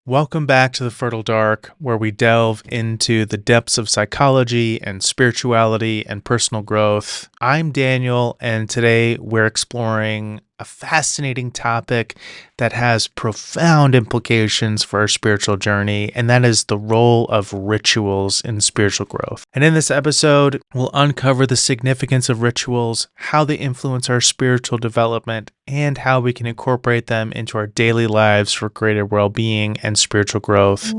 Welcome back to the Fertile Dark, where we delve into the depths of psychology and spirituality and personal growth. I'm Daniel, and today we're exploring a fascinating topic that has profound implications for our spiritual journey, and that is the role of rituals in spiritual growth. And in this episode, we'll uncover the significance of rituals, how they influence our spiritual development, and how we can incorporate them into our daily lives for greater well-being and spiritual growth.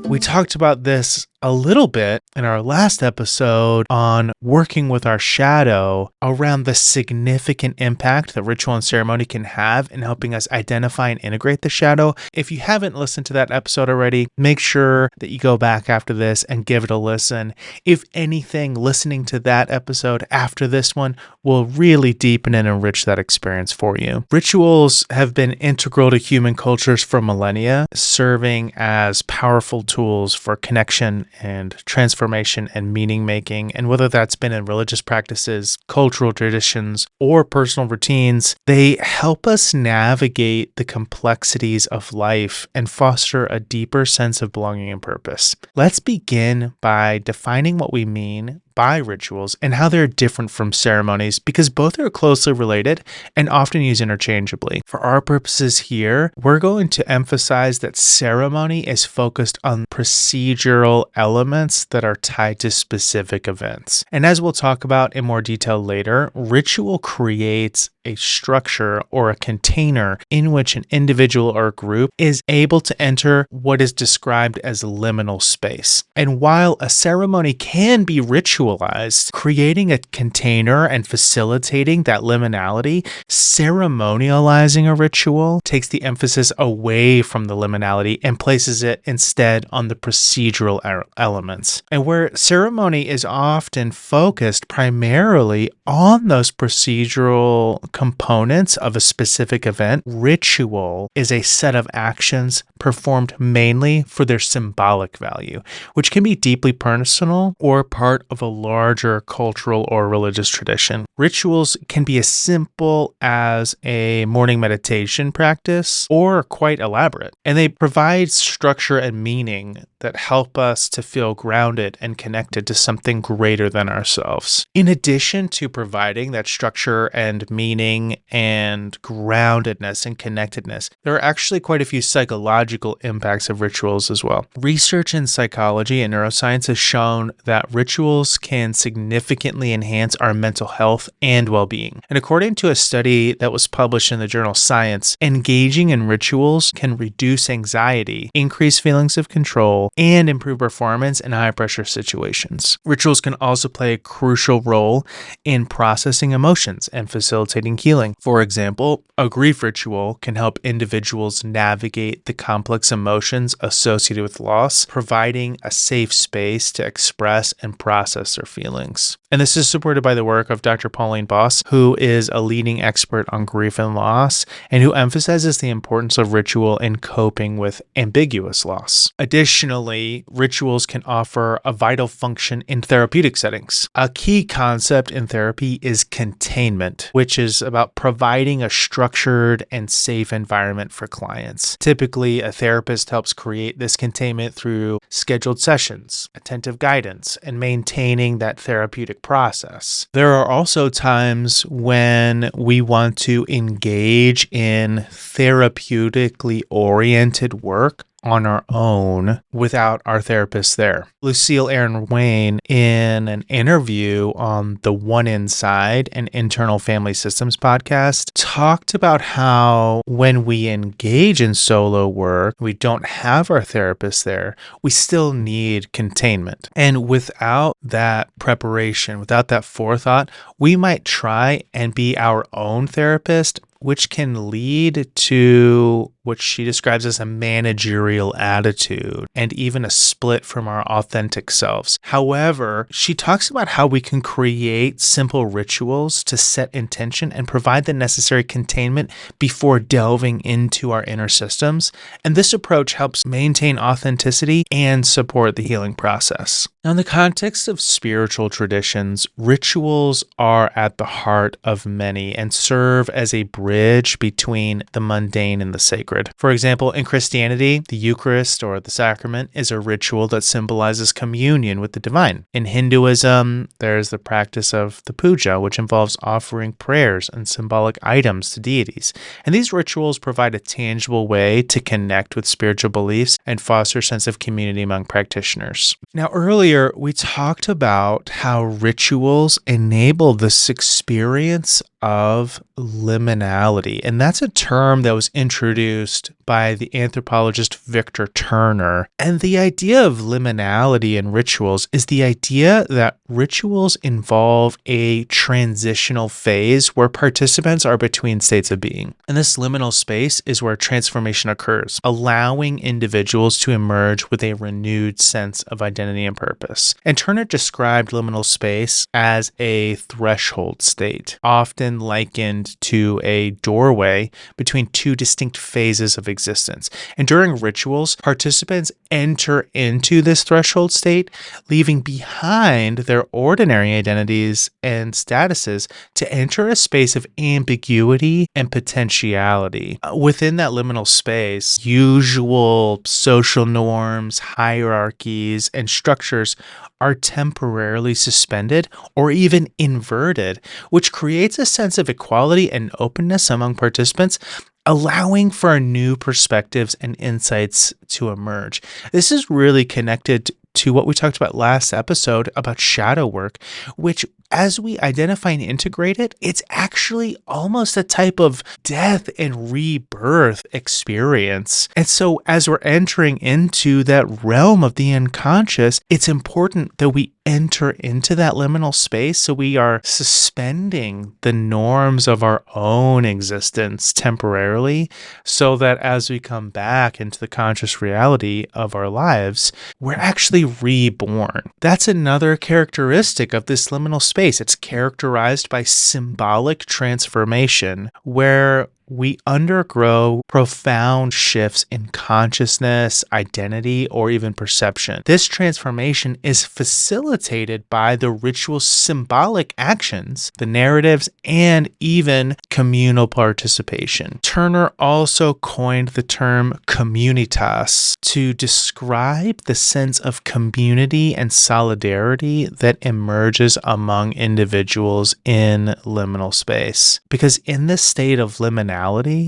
We talked about this a little bit in our last episode on working with our shadow around the significant impact that ritual and ceremony can have in helping us identify and integrate the shadow. If you haven't listened to that episode already, make sure that you go back after this and give it a listen. If anything, listening to that episode after this one will really deepen and enrich that experience for you. Rituals have been integral to human cultures for millennia, serving as powerful tools for connection and transformation and meaning making. And whether that's been in religious practices, cultural traditions, or personal routines, they help us navigate the complexities of life and foster a deeper sense of belonging and purpose. Let's begin by defining what we mean by rituals and how they're different from ceremonies, because both are closely related and often used interchangeably. For our purposes here, we're going to emphasize that ceremony is focused on procedural elements that are tied to specific events. And as we'll talk about in more detail later, ritual creates a structure or a container in which an individual or a group is able to enter what is described as liminal space. And while a ceremony can be ritualized, creating a container and facilitating that liminality, ceremonializing a ritual takes the emphasis away from the liminality and places it instead on the procedural elements. And where ceremony is often focused primarily on those procedural components of a specific event, ritual is a set of actions performed mainly for their symbolic value, which can be deeply personal or part of a larger cultural or religious tradition. Rituals can be as simple as a morning meditation practice or quite elaborate, and they provide structure and meaning that help us to feel grounded and connected to something greater than ourselves. In addition to providing that structure and meaning and groundedness and connectedness, there are actually quite a few psychological impacts of rituals as well. Research in psychology and neuroscience has shown that rituals can significantly enhance our mental health and well-being. And according to a study that was published in the journal Science, engaging in rituals can reduce anxiety, increase feelings of control, and improve performance in high-pressure situations. Rituals can also play a crucial role in processing emotions and facilitating healing. For example, a grief ritual can help individuals navigate the complex emotions associated with loss, providing a safe space to express and process their feelings. And this is supported by the work of Dr. Pauline Boss, who is a leading expert on grief and loss, and who emphasizes the importance of ritual in coping with ambiguous loss. Additionally, rituals can offer a vital function in therapeutic settings. A key concept in therapy is containment, which is about providing a structured and safe environment for clients. Typically, a therapist helps create this containment through scheduled sessions, attentive guidance, and maintaining that therapeutic process. There are also times when we want to engage in therapeutically oriented work on our own without our therapist there. Lucille Aaron Wayne, in an interview on the One Inside and Internal Family Systems podcast, talked about how when we engage in solo work, we don't have our therapist there, we still need containment. And without that preparation, without that forethought, we might try and be our own therapist, which can lead to which she describes as a managerial attitude and even a split from our authentic selves. However, she talks about how we can create simple rituals to set intention and provide the necessary containment before delving into our inner systems. And this approach helps maintain authenticity and support the healing process. Now, in the context of spiritual traditions, rituals are at the heart of many and serve as a bridge between the mundane and the sacred. For example, in Christianity, the Eucharist or the sacrament is a ritual that symbolizes communion with the divine. In Hinduism, there's the practice of the puja, which involves offering prayers and symbolic items to deities. And these rituals provide a tangible way to connect with spiritual beliefs and foster a sense of community among practitioners. Now, earlier, we talked about how rituals enable this experience of liminality. And that's a term that was introduced by the anthropologist Victor Turner. And the idea of liminality in rituals is the idea that rituals involve a transitional phase where participants are between states of being. And this liminal space is where transformation occurs, allowing individuals to emerge with a renewed sense of identity and purpose. And Turner described liminal space as a threshold state, often likened to a doorway between two distinct phases of existence. And during rituals, participants enter into this threshold state, leaving behind their ordinary identities and statuses to enter a space of ambiguity and potentiality. Within that liminal space, usual social norms, hierarchies, and structures are temporarily suspended or even inverted, which creates a sense of equality and openness among participants, allowing for new perspectives and insights to emerge. This is really connected to what we talked about last episode about shadow work, which as we identify and integrate it, it's actually almost a type of death and rebirth experience. And so as we're entering into that realm of the unconscious, it's important that we enter into that liminal space so we are suspending the norms of our own existence temporarily, so that as we come back into the conscious reality of our lives, we're actually reborn. That's another characteristic of this liminal space. It's characterized by symbolic transformation, where we undergo profound shifts in consciousness, identity, or even perception. This transformation is facilitated by the ritual's symbolic actions, the narratives, and even communal participation. Turner also coined the term communitas to describe the sense of community and solidarity that emerges among individuals in liminal space. Because in this state of liminality,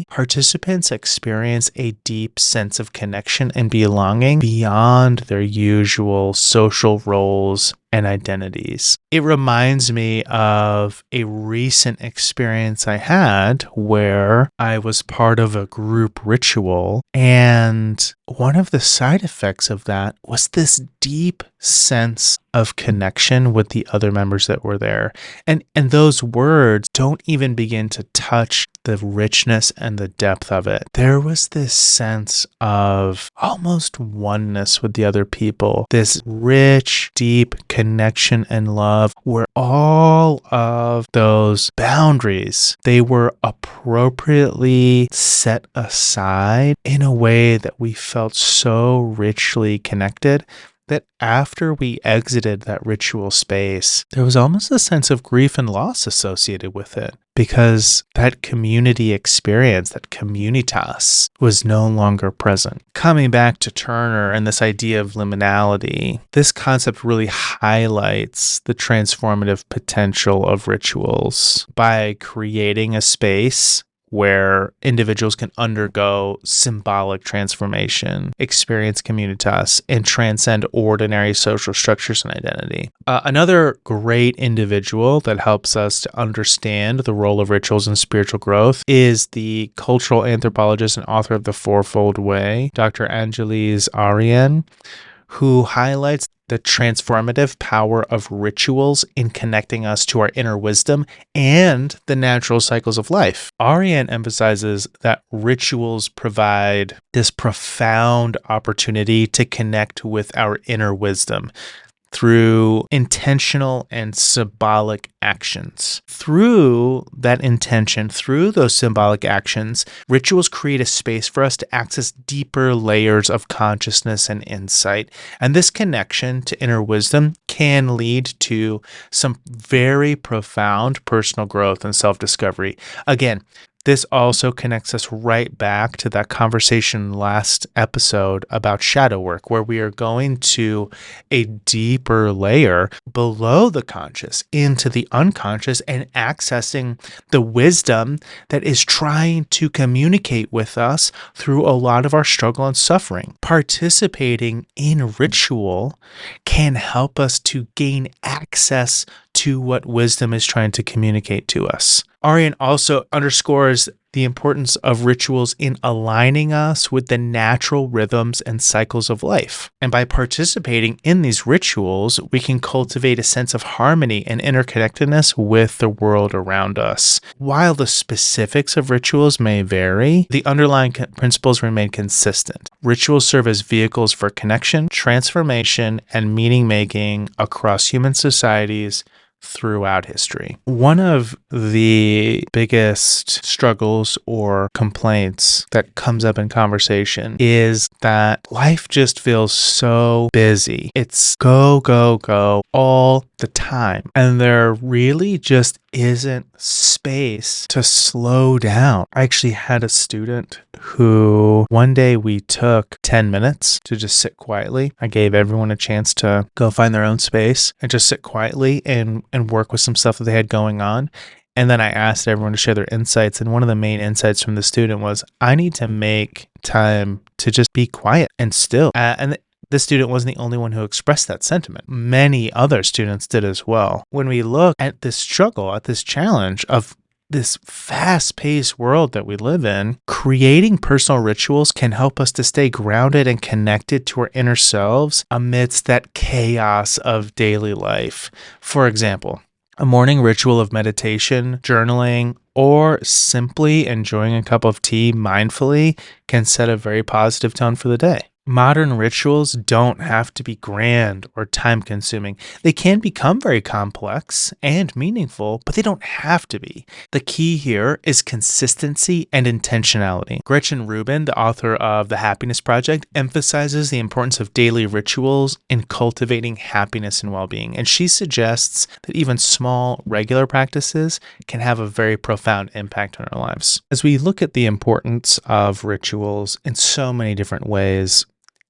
participants experience a deep sense of connection and belonging beyond their usual social roles and identities. It reminds me of a recent experience I had where I was part of a group ritual, and one of the side effects of that was this deep sense of connection with the other members that were there. And those words don't even begin to touch the richness and the depth of it. There was this sense of almost oneness with the other people, this rich, deep connection and love, where all of those boundaries, they were appropriately set aside in a way that we felt so richly connected that after we exited that ritual space, there was almost a sense of grief and loss associated with it, because that community experience, that communitas, was no longer present. Coming back to Turner and this idea of liminality, this concept really highlights the transformative potential of rituals by creating a space where individuals can undergo symbolic transformation, experience communitas, and transcend ordinary social structures and identity. Another great individual that helps us to understand the role of rituals in spiritual growth is the cultural anthropologist and author of The Fourfold Way, Dr. Angeles Ariane, who highlights the transformative power of rituals in connecting us to our inner wisdom and the natural cycles of life. Ariane emphasizes that rituals provide this profound opportunity to connect with our inner wisdom through intentional and symbolic actions. Through that intention, through those symbolic actions, rituals create a space for us to access deeper layers of consciousness and insight. And this connection to inner wisdom can lead to some very profound personal growth and self-discovery. Again, this also connects us right back to that conversation last episode about shadow work, where we are going to a deeper layer below the conscious into the unconscious and accessing the wisdom that is trying to communicate with us through a lot of our struggle and suffering. Participating in ritual can help us to gain access to what wisdom is trying to communicate to us. Ariane also underscores the importance of rituals in aligning us with the natural rhythms and cycles of life. And by participating in these rituals, we can cultivate a sense of harmony and interconnectedness with the world around us. While the specifics of rituals may vary, the underlying principles remain consistent. Rituals serve as vehicles for connection, transformation, and meaning-making across human societies throughout history. One of the biggest struggles or complaints that comes up in conversation is that life just feels so busy. It's go, go, go all the time. And there really just isn't space to slow down. I actually had a student who one day we took 10 minutes to just sit quietly. I gave everyone a chance to go find their own space and just sit quietly and work with some stuff that they had going on. And then I asked everyone to share their insights. And one of the main insights from the student was, I need to make time to just be quiet and still. And this student wasn't the only one who expressed that sentiment. Many other students did as well. When we look at this struggle, at this challenge of this fast-paced world that we live in, creating personal rituals can help us to stay grounded and connected to our inner selves amidst that chaos of daily life. For example, a morning ritual of meditation, journaling, or simply enjoying a cup of tea mindfully can set a very positive tone for the day. Modern rituals don't have to be grand or time-consuming. They can become very complex and meaningful, but they don't have to be. The key here is consistency and intentionality. Gretchen Rubin, the author of The Happiness Project, emphasizes the importance of daily rituals in cultivating happiness and well-being, and she suggests that even small, regular practices can have a very profound impact on our lives. As we look at the importance of rituals in so many different ways,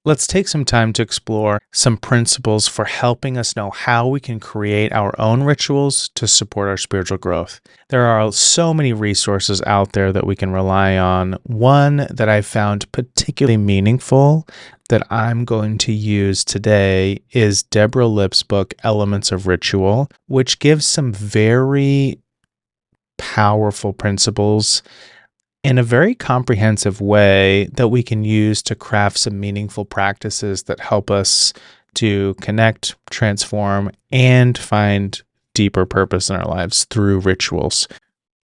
let's take some time to explore some principles for helping us know how we can create our own rituals to support our spiritual growth. There are so many resources out there that we can rely on. One that I found particularly meaningful that I'm going to use today is Deborah Lipp's book, Elements of Ritual, which gives some very powerful principles in a very comprehensive way that we can use to craft some meaningful practices that help us to connect, transform, and find deeper purpose in our lives through rituals.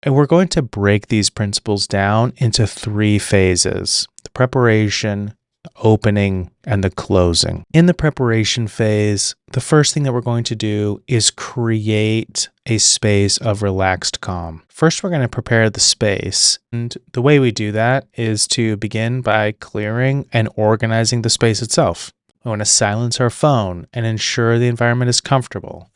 And we're going to break these principles down into 3 phases: the preparation, the opening, and the closing. In the preparation phase, the first thing that we're going to do is create a space of relaxed calm. First, we're going to prepare the space. And the way we do that is to begin by clearing and organizing the space itself. We want to silence our phone and ensure the environment is comfortable,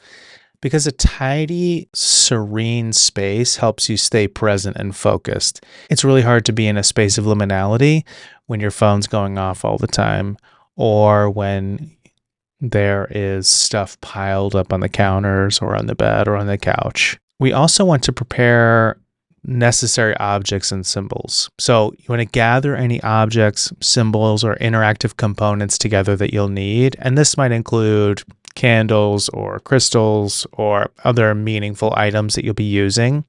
because a tidy, serene space helps you stay present and focused. It's really hard to be in a space of liminality when your phone's going off all the time, or when there is stuff piled up on the counters or on the bed or on the couch. We also want to prepare necessary objects and symbols. So you want to gather any objects, symbols, or interactive components together that you'll need. And this might include candles or crystals or other meaningful items that you'll be using.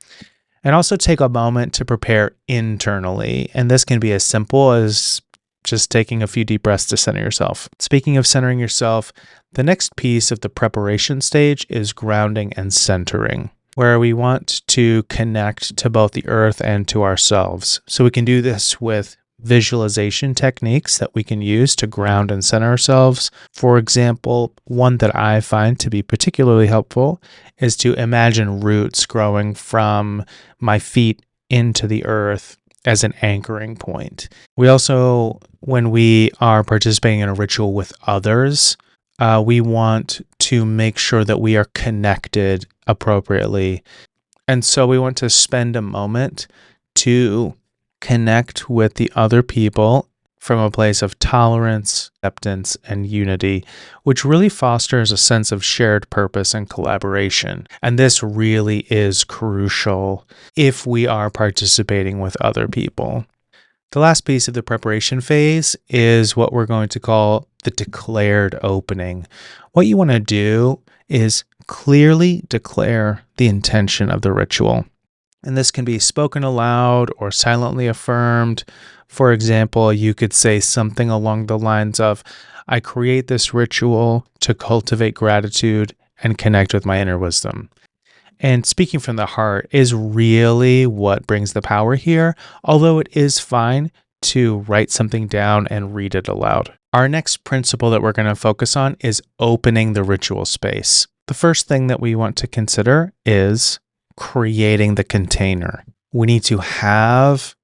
And also take a moment to prepare internally. And this can be as simple as just taking a few deep breaths to center yourself. Speaking of centering yourself, the next piece of the preparation stage is grounding and centering, where we want to connect to both the earth and to ourselves. So we can do this with visualization techniques that we can use to ground and center ourselves. For example, one that I find to be particularly helpful is to imagine roots growing from my feet into the earth as an anchoring point. We also, when we are participating in a ritual with others, we want to make sure that we are connected appropriately. And so we want to spend a moment to connect with the other people from a place of tolerance, acceptance, and unity, which really fosters a sense of shared purpose and collaboration. And this really is crucial if we are participating with other people. The last piece of the preparation phase is what we're going to call the declared opening. What you want to do is clearly declare the intention of the ritual. And this can be spoken aloud or silently affirmed. For example, you could say something along the lines of, I create this ritual to cultivate gratitude and connect with my inner wisdom. And speaking from the heart is really what brings the power here, although it is fine to write something down and read it aloud. Our next principle that we're going to focus on is opening the ritual space. The first thing that we want to consider is creating the container. We need to have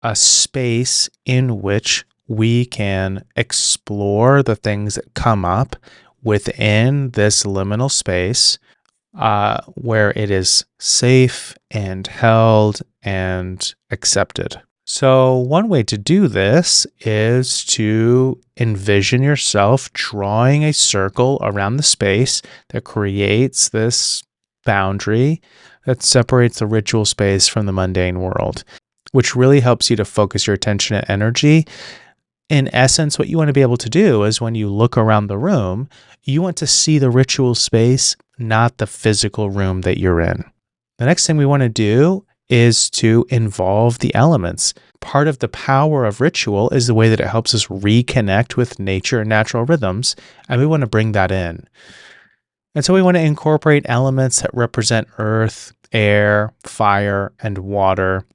a space in which we can explore the things that come up within this liminal space, where it is safe and held and accepted. So one way to do this is to envision yourself drawing a circle around the space that creates this boundary that separates the ritual space from the mundane world, which really helps you to focus your attention and energy. In essence, what you want to be able to do is when you look around the room, you want to see the ritual space, not the physical room that you're in. The next thing we want to do is to involve the elements. Part of the power of ritual is the way that it helps us reconnect with nature and natural rhythms, and we want to bring that in. And so we want to incorporate elements that represent earth, air, fire, and water.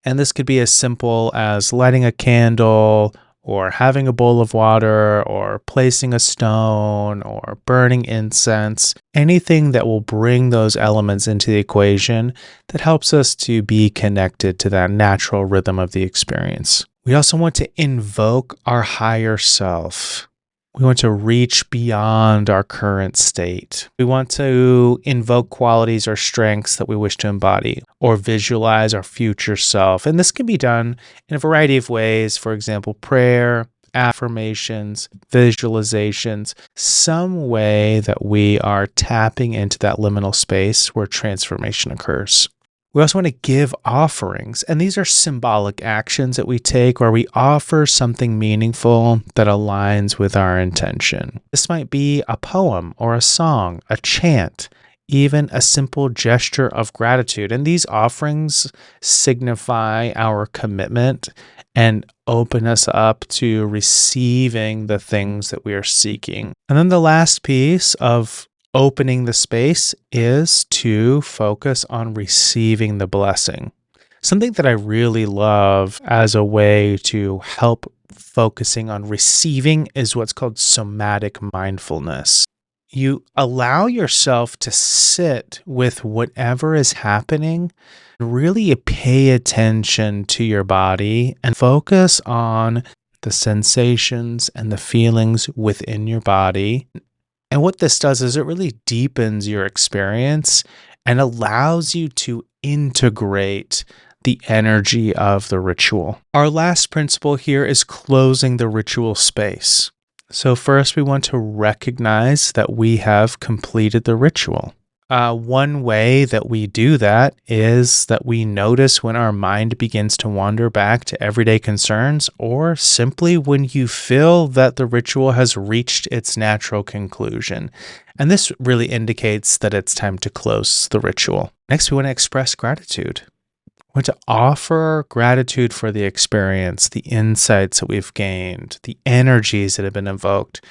And this could be as simple as lighting a candle, or having a bowl of water, or placing a stone, or burning incense. Anything that will bring those elements into the equation that helps us to be connected to that natural rhythm of the experience. We also want to invoke our higher self. We want to reach beyond our current state. We want to invoke qualities or strengths that we wish to embody or visualize our future self. And this can be done in a variety of ways. For example, prayer, affirmations, visualizations, some way that we are tapping into that liminal space where transformation occurs. We also want to give offerings, and these are symbolic actions that we take where we offer something meaningful that aligns with our intention. This might be a poem or a song, a chant, even a simple gesture of gratitude. And these offerings signify our commitment and open us up to receiving the things that we are seeking. And then the last piece of opening the space is to focus on receiving the blessing. Something that I really love as a way to help focusing on receiving is what's called somatic mindfulness. You allow yourself to sit with whatever is happening, really pay attention to your body and focus on the sensations and the feelings within your body. And what this does is it really deepens your experience and allows you to integrate the energy of the ritual. Our last principle here is closing the ritual space. So first, we want to recognize that we have completed the ritual. One way that we do that is that we notice when our mind begins to wander back to everyday concerns, or simply when you feel that the ritual has reached its natural conclusion. And this really indicates that it's time to close the ritual. Next, we want to express gratitude. want to offer gratitude for the experience, the insights that we've gained, the energies that have been invoked.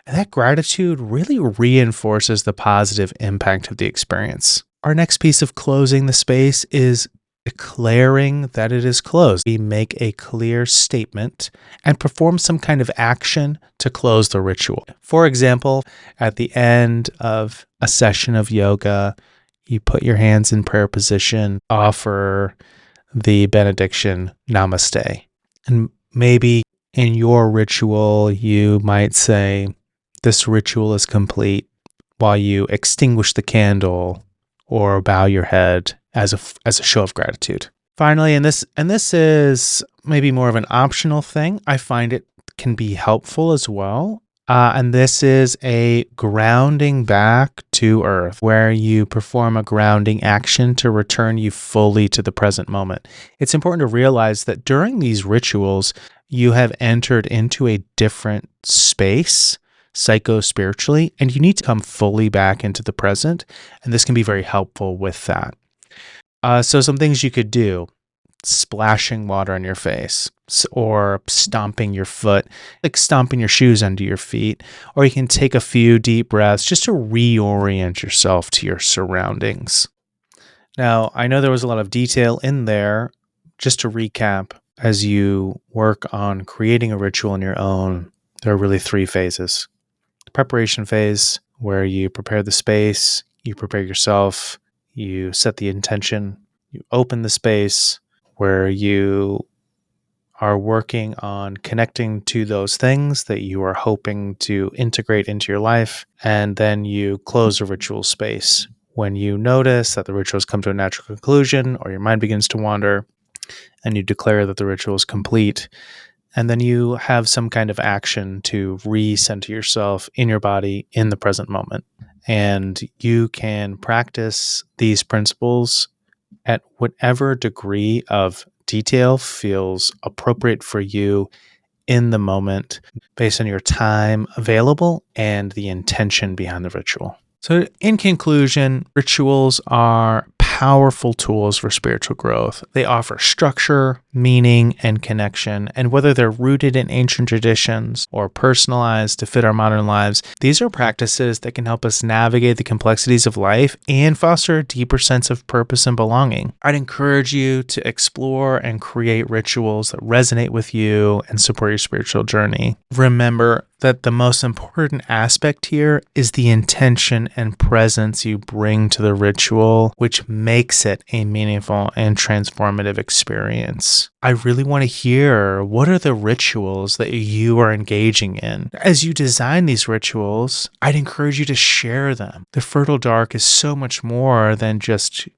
And that gratitude really reinforces the positive impact of the experience. Our next piece of closing the space is declaring that it is closed. We make a clear statement and perform some kind of action to close the ritual. For example, at the end of a session of yoga, you put your hands in prayer position, offer the benediction, namaste. And maybe in your ritual, you might say, this ritual is complete, while you extinguish the candle or bow your head as a show of gratitude. Finally, and this is maybe more of an optional thing, I find it can be helpful as well. And this is a grounding back to earth, where you perform a grounding action to return you fully to the present moment. It's important to realize that during these rituals, you have entered into a different space, psycho-spiritually, and you need to come fully back into the present. And this can be very helpful with that. So some things you could do: splashing water on your face, or stomping your foot, like stomping your shoes under your feet, or you can take a few deep breaths just to reorient yourself to your surroundings. Now, I know there was a lot of detail in there. Just to recap, as you work on creating a ritual on your own, there are really 3 phases. The preparation phase, where you prepare the space, you prepare yourself, you set the intention, you open the space, where you are working on connecting to those things that you are hoping to integrate into your life. And then you close the ritual space when you notice that the ritual has come to a natural conclusion, or your mind begins to wander, and you declare that the ritual is complete. And then you have some kind of action to recenter yourself in your body in the present moment. And you can practice these principles at whatever degree of detail feels appropriate for you in the moment, based on your time available and the intention behind the ritual. So in conclusion, rituals are powerful tools for spiritual growth. They offer structure, meaning, and connection. And whether they're rooted in ancient traditions or personalized to fit our modern lives, these are practices that can help us navigate the complexities of life and foster a deeper sense of purpose and belonging. I'd encourage you to explore and create rituals that resonate with you and support your spiritual journey. Remember that the most important aspect here is the intention and presence you bring to the ritual, which makes it a meaningful and transformative experience. I really want to hear, what are the rituals that you are engaging in? As you design these rituals, I'd encourage you to share them. The Fertile Dark is so much more than just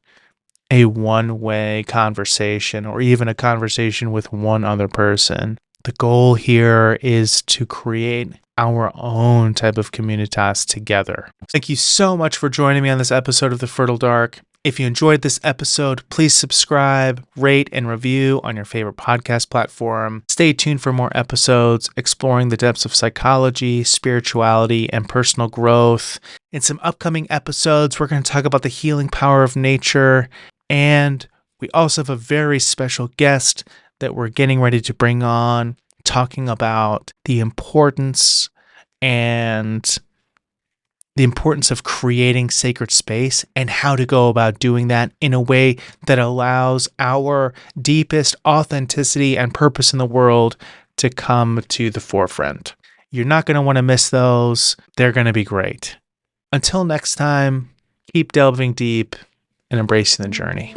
a one-way conversation, or even a conversation with one other person. The goal here is to create our own type of communitas together. Thank you so much for joining me on this episode of The Fertile Dark. If you enjoyed this episode, please subscribe, rate, and review on your favorite podcast platform. Stay tuned for more episodes exploring the depths of psychology, spirituality, and personal growth. In some upcoming episodes, we're going to talk about the healing power of nature, and we also have a very special guest that we're getting ready to bring on, talking about the importance of creating sacred space and how to go about doing that in a way that allows our deepest authenticity and purpose in the world to come to the forefront. You're not going to want to miss those. They're going to be great. Until next time, keep delving deep and embracing the journey.